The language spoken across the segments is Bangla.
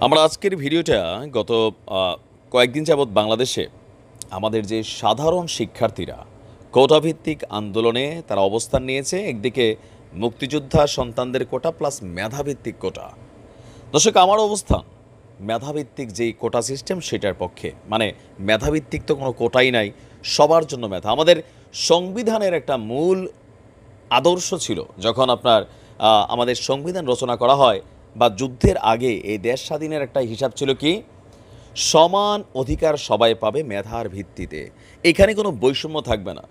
আমরা আজকের ভিডিওটা গত কয়েকদিন যাবৎ বাংলাদেশে আমাদের যে সাধারণ শিক্ষার্থীরা কোটাভিত্তিক আন্দোলনে তারা অবস্থান নিয়েছে। একদিকে মুক্তিযোদ্ধা সন্তানদের কোটা প্লাস মেধাভিত্তিক কোটা। দর্শক, আমার অবস্থান মেধাভিত্তিক যেই কোটা সিস্টেম সেটার পক্ষে। মানে মেধাভিত্তিক তো কোনো কোটাই নাই, সবার জন্য মেধা। আমাদের সংবিধানের একটা মূল আদর্শ ছিল যখন আপনার আমাদের সংবিধান রচনা করা হয় বা যুদ্ধের আগে এই দেশ স্বাধীনের একটা হিসাব ছিল কি, সমান অধিকার সবাই পাবে মেধার ভিত্তিতে, এখানে কোনো বৈষম্য থাকবে না।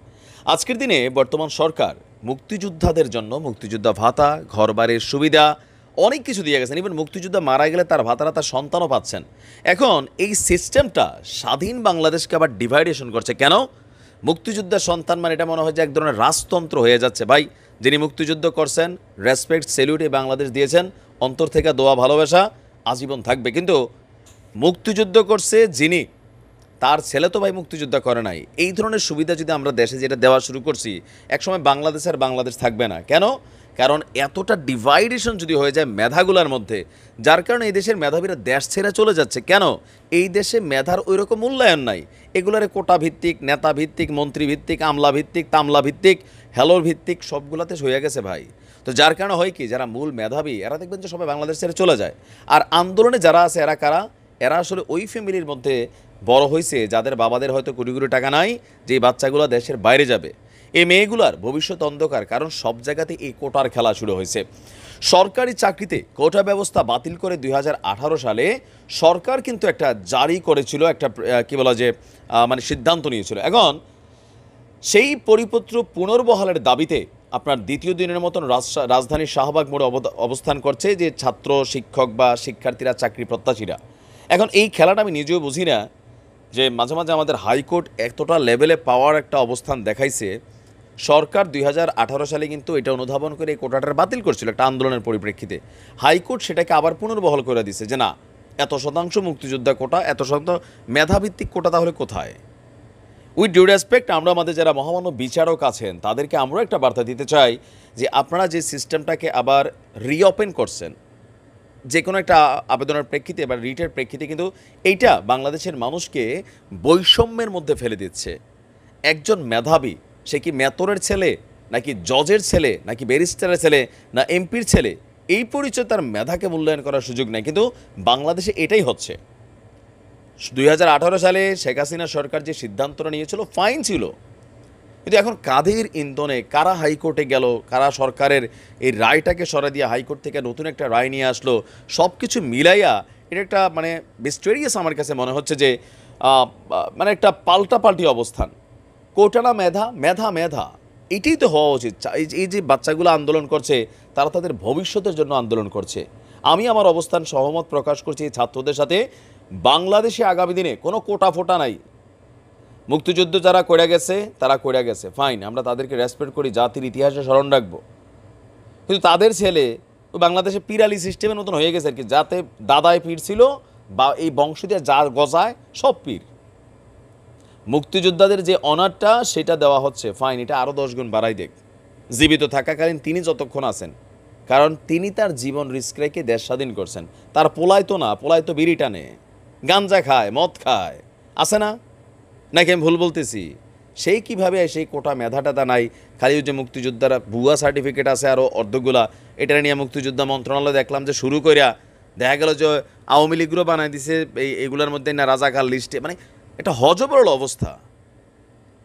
আজকের দিনে বর্তমান সরকার মুক্তিযোদ্ধাদের জন্য মুক্তিযোদ্ধা ভাতা, ঘরবাড়ির সুবিধা অনেক কিছু দিয়ে গেছেন। ইভেন মুক্তিযোদ্ধা মারা গেলে তার ভাতারা তার সন্তানও পাচ্ছেন। এখন এই সিস্টেমটা স্বাধীন বাংলাদেশকে আবার ডিভাইডেশন করছে কেন? মুক্তিযোদ্ধার সন্তান মানে এটা মনে হয় যে এক ধরনের রাজতন্ত্র হয়ে যাচ্ছে। ভাই, যিনি মুক্তিযুদ্ধ করছেন, রেসপেক্ট, স্যালিউট এই বাংলাদেশ দিয়েছেন, অন্তর থেকে দোয়া ভালোবাসা আজীবন থাকবে। কিন্তু মুক্তিযুদ্ধ করছে যিনি, তার ছেলে তো ভাই মুক্তিযোদ্ধা করে নাই। এই ধরনের সুবিধা যদি আমরা দেশে যেটা দেওয়া শুরু করছি, একসময় বাংলাদেশের বাংলাদেশ থাকবে না। কেন? কারণ এতটা ডিভাইডেশন যদি হয়ে যায় মেধাগুলোর মধ্যে, যার কারণে এই দেশের মেধাবীরা দেশ ছেড়ে চলে যাচ্ছে। কেন? এই দেশে মেধার ওই রকম মূল্যায়ন নাই। এগুলারে কোটা ভিত্তিক, নেতা ভিত্তিক, মন্ত্রী ভিত্তিক, আমলা ভিত্তিক, তামলা ভিত্তিক, হেলোর ভিত্তিক সবগুলাতে হয়ে গেছে ভাই। তো যার কারণে হয় কি, যারা মূল মেধাবী এরা দেখবেন যে সবাই বাংলাদেশ ছেড়ে চলে যায়। আর আন্দোলনে যারা আছে এরা কারা? এরা আসলে ওই ফ্যামিলির মধ্যে বড় হয়েছে যাদের বাবাদের হয়তো কোটি কোটি টাকা নাই, যে বাচ্চাগুলো দেশের বাইরে যাবে। এই মেয়েগুলার ভবিষ্যৎ অন্ধকার, কারণ সব জায়গাতে এই কোটার খেলা শুরু হয়েছে। সরকারি চাকরিতে কোটা ব্যবস্থা বাতিল করে 2018 সালে সরকার কিন্তু একটা জারি করেছিল, একটা কি বলা যে মানে সিদ্ধান্ত নিয়েছিল। এখন সেই পরিপত্র পুনর্বহালের দাবিতে আপনার দ্বিতীয় দিনের মতন রাজধানীর শাহবাগ মোড়ে অবস্থান করছে যে ছাত্র, শিক্ষক বা শিক্ষার্থীরা, চাকরি প্রত্যাশীরা। এখন এই খেলাটা আমি নিজেও বুঝি না, যে মাঝে মাঝে আমাদের হাইকোর্ট এতটা লেভেলে পাওয়ার একটা অবস্থান দেখাইছে। সরকার 2018 সালে কিন্তু এটা অনুধাবন করে এই কোটাটা বাতিল করছিল একটা আন্দোলনের পরিপ্রেক্ষিতে। হাইকোর্ট সেটাকে আবার পুনর্বহাল করে দিছে যে না, এত শতাংশ মুক্তিযোদ্ধা কোটা, এত শতাংশ মেধাভিত্তিক কোটা তাহলে কোথায়? উইথ ডিউ রেসপেক্ট, আমরা আমাদের যারা মহামান্য বিচারক আছেন তাদেরকে আমরা একটা বার্তা দিতে চাই যে আপনারা যে সিস্টেমটাকে আবার রিওপেন করছেন যে কোনো একটা আবেদনের প্রেক্ষিতে বা রিটের প্রেক্ষিতে, কিন্তু এইটা বাংলাদেশের মানুষকে বৈষম্যের মধ্যে ফেলে দিচ্ছে। একজন মেধাবী, সে কি মেতরের ছেলে, নাকি জজের ছেলে, নাকি ব্যারিস্টারের ছেলে, না এমপির ছেলে, এই পরিচয় তার মেধাকে মূল্যায়ন করার সুযোগ নেই। কিন্তু বাংলাদেশে এটাই হচ্ছে। 2018 সালে শেখ হাসিনা সরকার যে সিদ্ধান্তটা নিয়েছিল ফাইন ছিল, কিন্তু এখন কাদের ইন্ধনে কারা হাইকোর্টে গেল, কারা সরকারের এই রায়টাকে সরা দিয়ে হাইকোর্ট থেকে নতুন একটা রায় নিয়ে আসলো, সব কিছু মিলাইয়া এটা একটা মানে মিস্টেরিয়াস আমার কাছে মনে হচ্ছে যে মানে একটা পাল্টাপাল্টি অবস্থান। কোটা না মেধা, মেধা মেধা, এটাই তো হওয়া উচিত। এই যে বাচ্চাগুলো আন্দোলন করছে তারা তাদের ভবিষ্যতের জন্য আন্দোলন করছে। আমি আমার অবস্থান সহমত প্রকাশ করছি এই ছাত্রদের সাথে। বাংলাদেশে আগামী দিনে কোনো কোটা ফোটা নাই। মুক্তিযুদ্ধ যারা করে গেছে তারা করে গেছে, ফাইন, আমরা তাদেরকে রেসপেক্ট করি, জাতির ইতিহাসে স্মরণ রাখবো। কিন্তু তাদের ছেলে বাংলাদেশে পিরালি সিস্টেমের মতন হয়ে গেছে আর কি, যাতে দাদায় পীর ছিল বা এই বংশ দিয়ে যা গজায় সব পীর। মুক্তিযোদ্ধাদের যে অনারটা সেটা দেওয়া হচ্ছে, ফাইন, এটা আরও 10 গুণ বাড়াই দেখ জীবিত থাকাকালীন তিনি যতক্ষণ আছেন, কারণ তিনি তার জীবন রিস্ক রেখে দেশ স্বাধীন করছেন। তার পোলায় তো না, পোলায় তো বিড়ি টানে, গাঞ্জা খায়, মদ খায়, আছে না? নাকি আমি ভুল বলতেছি? সেই কিভাবে সেই কোটা মেধাটা নাই, খালি যে মুক্তিযোদ্ধারা ভুয়া সার্টিফিকেট আছে আরও অর্ধগুলা, এটা নিয়ে মুক্তিযোদ্ধা মন্ত্রণালয় দেখলাম যে শুরু করিয়া দেখা গেল যে আওয়ামী লীগগুলো বানাই দিছে এইগুলোর মধ্যে না রাজাকার লিস্টে, মানে এটা হজবরল অবস্থা।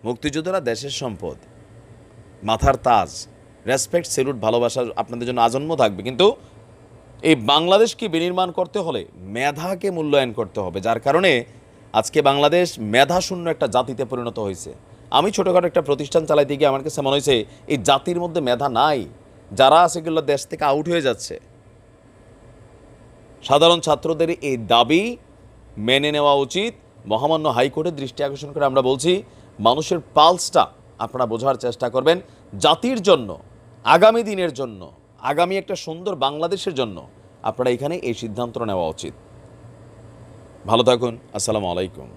মুক্তিযোদ্ধারা দেশের সম্পদ, মাথার তাজ, রেসপেক্ট, স্যালুট, ভালোবাসা আপনাদের জন্য আজন্ম থাকবে। কিন্তু এই বাংলাদেশকে বিনির্মাণ করতে হলে মেধাকে মূল্যায়ন করতে হবে, যার কারণে আজকে বাংলাদেশ মেধাশূন্য একটা জাতিতে পরিণত হয়েছে। আমি ছোটোখাটো একটা প্রতিষ্ঠান চালাইতে গিয়ে আমার কাছে মনে হয়েছে এই জাতির মধ্যে মেধা নাই, যারা আছে এগুলো দেশ থেকে আউট হয়ে যাচ্ছে। সাধারণ ছাত্রদের এই দাবি মেনে নেওয়া উচিত। মহামান্য হাইকোর্টের দৃষ্টি আকর্ষণ করে আমরা বলছি, মানুষের পালসটা আপনারা বোঝার চেষ্টা করবেন। জাতির জন্য, আগামী দিনের জন্য, আগামী একটা সুন্দর বাংলাদেশের জন্য আপনারা এখানে এই সিদ্ধান্ত নেওয়া উচিত। ভালো থাকুন। আসসালামু আলাইকুম।